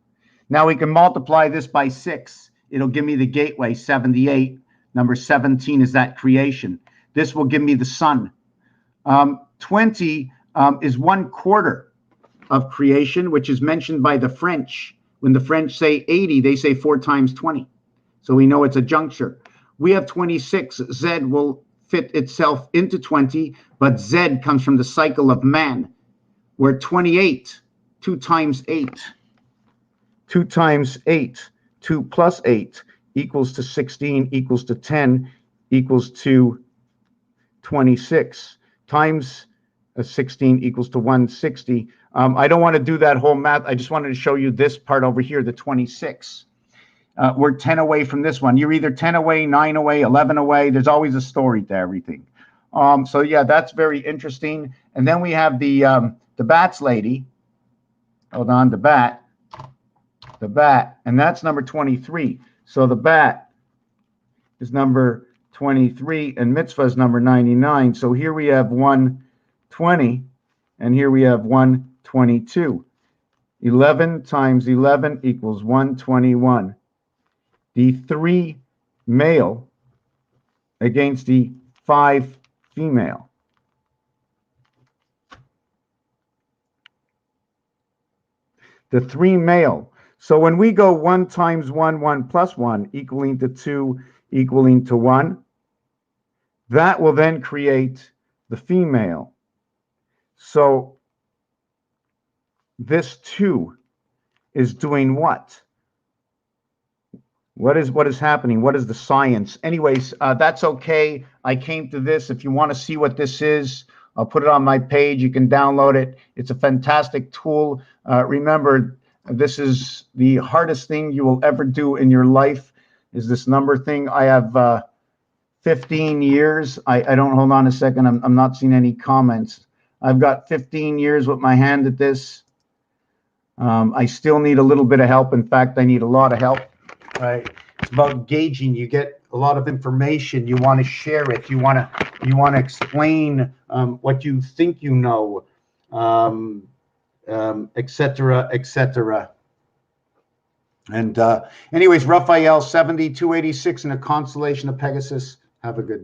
Speaker 2: Now we can multiply this by 6. It'll give me the gateway, 78. Number 17 is that creation. This will give me the sun. 20 is 1/4 of creation, which is mentioned by the French. When the French say 80, they say 4 times 20. So we know it's a juncture. We have 26. Z will fit itself into 20, but Z comes from the cycle of man. We're 28, 2 times 8. 2 times 8, 2 plus 8 equals to 16, equals to 10, equals to 26. Times 16 equals to 160. I don't want to do that whole math. I just wanted to show you this part over here, the 26. We're 10 away from this one. You're either 10 away, 9 away, 11 away. There's always a story to everything. So yeah, that's very interesting. And then we have the bats lady. Hold on, the bat, and that's number 23. So the bat is number 23, and mitzvah is number 99. So here we have 120, and here we have 122. 11 times 11 equals 121. The 3 male against the 5 female. The 3 male. So when we go 1 times 1, 1 plus 1, equaling to 2, equaling to 1, that will then create the female. So this 2 is doing what? What is happening? What is the science? Anyways, that's okay. I came to this. If you want to see what this is, I'll put it on my page. You can download it. It's a fantastic tool. Remember, this is the hardest thing you will ever do in your life, is this number thing. I have 15 years. I don't, hold on a second. I'm not seeing any comments. I've got 15 years with my hand at this. I still need a little bit of help. In fact, I need a lot of help.
Speaker 1: Right. It's about gauging. You get a lot of information. You want to share it. You want to explain what you think you know, etc., etc. And anyways, Raphael 70, 286 in a constellation of Pegasus. Have a good